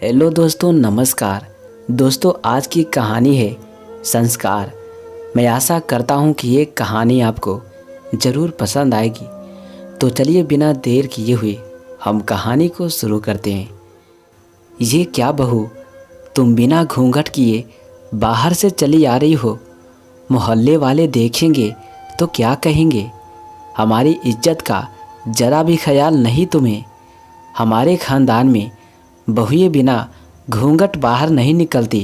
Hello दोस्तों, नमस्कार। दोस्तों, आज की कहानी है संस्कार। मैं आशा करता हूँ कि ये कहानी आपको ज़रूर पसंद आएगी। तो चलिए बिना देर किए हुए हम कहानी को शुरू करते हैं। ये क्या बहू, तुम बिना घूंघट किए बाहर से चली आ रही हो? मोहल्ले वाले देखेंगे तो क्या कहेंगे? हमारी इज्जत का ज़रा भी ख्याल नहीं तुम्हें? हमारे ख़ानदान में बहुएं बिना घूंघट बाहर नहीं निकलती।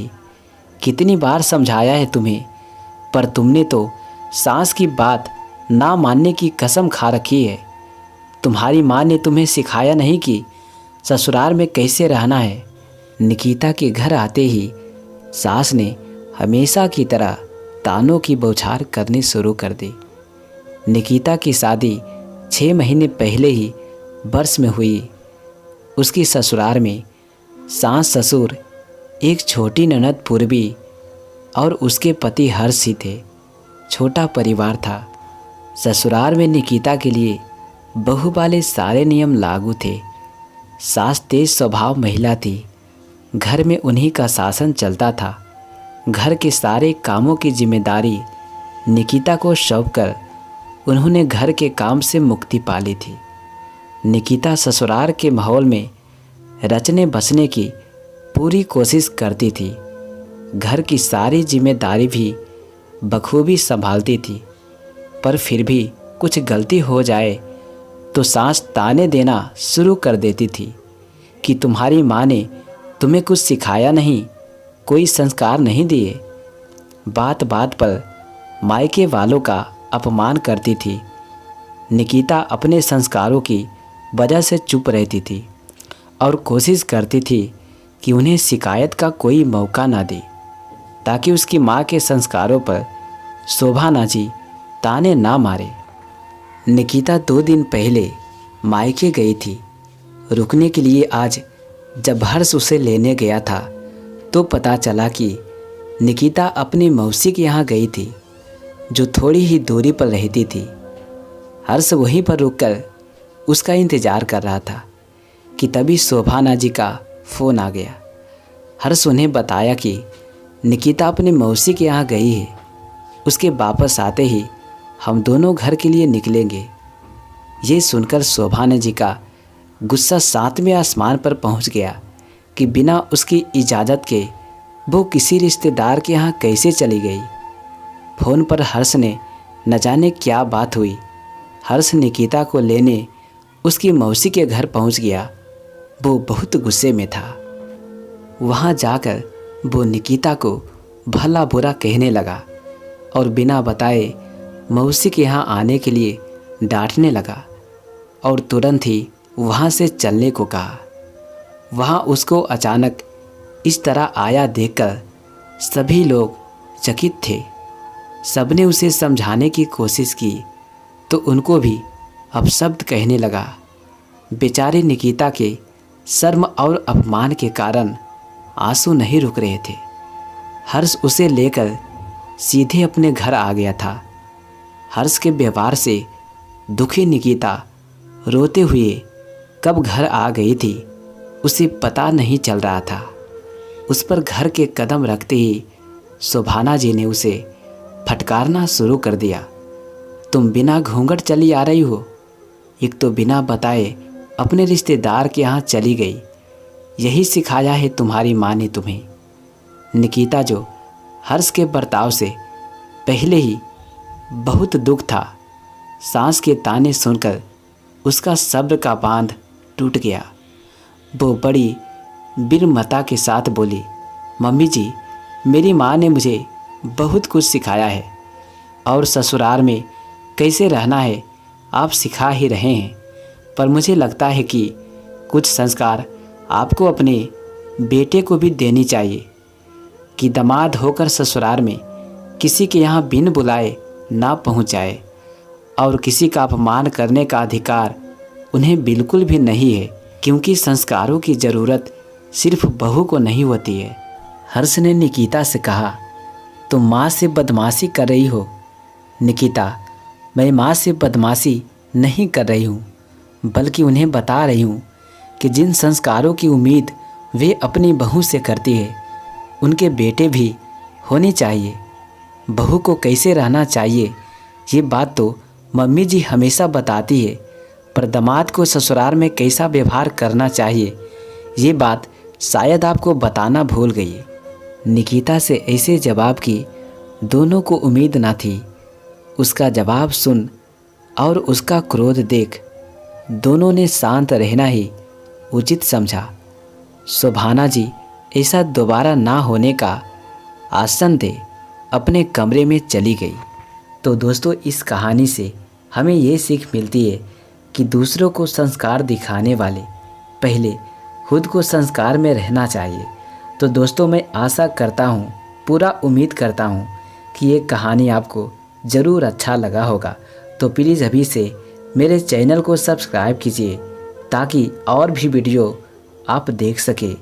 कितनी बार समझाया है तुम्हें, पर तुमने तो सास की बात ना मानने की कसम खा रखी है। तुम्हारी माँ ने तुम्हें सिखाया नहीं कि ससुराल में कैसे रहना है। निकिता के घर आते ही सास ने हमेशा की तरह तानों की बौछार करनी शुरू कर दी। निकिता की शादी 6 महीने पहले ही वर्ष में हुई। उसकी ससुराल में सास ससुर, एक छोटी ननद पूर्वी और उसके पति हर्ष ही थे। छोटा परिवार था। ससुराल में निकिता के लिए बहू वाले सारे नियम लागू थे। सास तेज स्वभाव महिला थी। घर में उन्हीं का शासन चलता था। घर के सारे कामों की जिम्मेदारी निकिता को सौंप कर उन्होंने घर के काम से मुक्ति पा ली थी। निकिता ससुराल के माहौल में रचने बसने की पूरी कोशिश करती थी। घर की सारी जिम्मेदारी भी बखूबी संभालती थी, पर फिर भी कुछ गलती हो जाए तो सास ताने देना शुरू कर देती थी कि तुम्हारी माँ ने तुम्हें कुछ सिखाया नहीं, कोई संस्कार नहीं दिए। बात बात पर मायके वालों का अपमान करती थी। निकिता अपने संस्कारों की वजह से चुप रहती थी और कोशिश करती थी कि उन्हें शिकायत का कोई मौका ना दे, ताकि उसकी माँ के संस्कारों पर शोभा नाजी ताने ना मारे। निकिता 2 दिन पहले मायके गई थी। रुकने के लिए आज जब हर्ष उसे लेने गया था तो पता चला कि निकिता अपनी मौसी के यहाँ गई थी, जो थोड़ी ही दूरी पर रहती थी। हर्ष वहीं पर रुककर उसका इंतज़ार कर रहा था कि तभी शोभाना जी का फ़ोन आ गया। हर्ष उन्हें बताया कि निकिता अपने मौसी के यहाँ गई है। उसके वापस आते ही हम दोनों घर के लिए निकलेंगे। ये सुनकर शोभाना जी का गुस्सा 7वें आसमान पर पहुँच गया कि बिना उसकी इजाज़त के वो किसी रिश्तेदार के यहाँ कैसे चली गई। फ़ोन पर हर्ष ने न जाने क्या बात हुई। हर्ष निकिता को लेने उसकी मौसी के घर पहुँच गया। वो बहुत गुस्से में था। वहाँ जाकर वो निकिता को भला बुरा कहने लगा और बिना बताए मौसी के यहाँ आने के लिए डांटने लगा और तुरंत ही वहाँ से चलने को कहा। वहाँ उसको अचानक इस तरह आया देखकर सभी लोग चकित थे। सबने उसे समझाने की कोशिश की तो उनको भी अपशब्द कहने लगा। बेचारी निकिता के शर्म और अपमान के कारण आंसू नहीं रुक रहे थे। हर्ष उसे लेकर सीधे अपने घर आ गया था। हर्ष के व्यवहार से दुखी निकिता रोते हुए कब घर आ गई थी उसे पता नहीं चल रहा था। उस पर घर के कदम रखते ही शोभाना जी ने उसे फटकारना शुरू कर दिया। तुम बिना घूंघट चली आ रही हो? एक तो बिना बताए अपने रिश्तेदार के यहाँ चली गई। यही सिखाया है तुम्हारी माँ ने तुम्हें? निकिता, जो हर्ष के बर्ताव से पहले ही बहुत दुख था, सास के ताने सुनकर उसका सब्र का बांध टूट गया। वो बड़ी विनम्रता के साथ बोली, मम्मी जी, मेरी माँ ने मुझे बहुत कुछ सिखाया है और ससुराल में कैसे रहना है आप सिखा ही रहे हैं, पर मुझे लगता है कि कुछ संस्कार आपको अपने बेटे को भी देनी चाहिए कि दामाद होकर ससुराल में किसी के यहाँ बिन बुलाए ना पहुँच जाए और किसी का अपमान करने का अधिकार उन्हें बिल्कुल भी नहीं है, क्योंकि संस्कारों की ज़रूरत सिर्फ बहू को नहीं होती है। हर्ष ने निकिता से कहा, तुम माँ से बदमाशी कर रही हो। निकिता, मैं माँ से बदमाशी नहीं कर रही हूँ, बल्कि उन्हें बता रही हूँ कि जिन संस्कारों की उम्मीद वे अपनी बहू से करती है, उनके बेटे भी होने चाहिए। बहू को कैसे रहना चाहिए ये बात तो मम्मी जी हमेशा बताती है, पर दामाद को ससुराल में कैसा व्यवहार करना चाहिए ये बात शायद आपको बताना भूल गई है। निकिता से ऐसे जवाब की दोनों को उम्मीद ना थी। उसका जवाब सुन और उसका क्रोध देख दोनों ने शांत रहना ही उचित समझा। शोभाना जी ऐसा दोबारा ना होने का आश्वासन दे अपने कमरे में चली गई। तो दोस्तों, इस कहानी से हमें ये सीख मिलती है कि दूसरों को संस्कार दिखाने वाले पहले खुद को संस्कार में रहना चाहिए। तो दोस्तों, मैं आशा करता हूँ, पूरा उम्मीद करता हूँ कि ये कहानी आपको ज़रूर अच्छा लगा होगा। तो प्लीज़ अभी से मेरे चैनल को सब्सक्राइब कीजिए ताकि और भी वीडियो आप देख सके।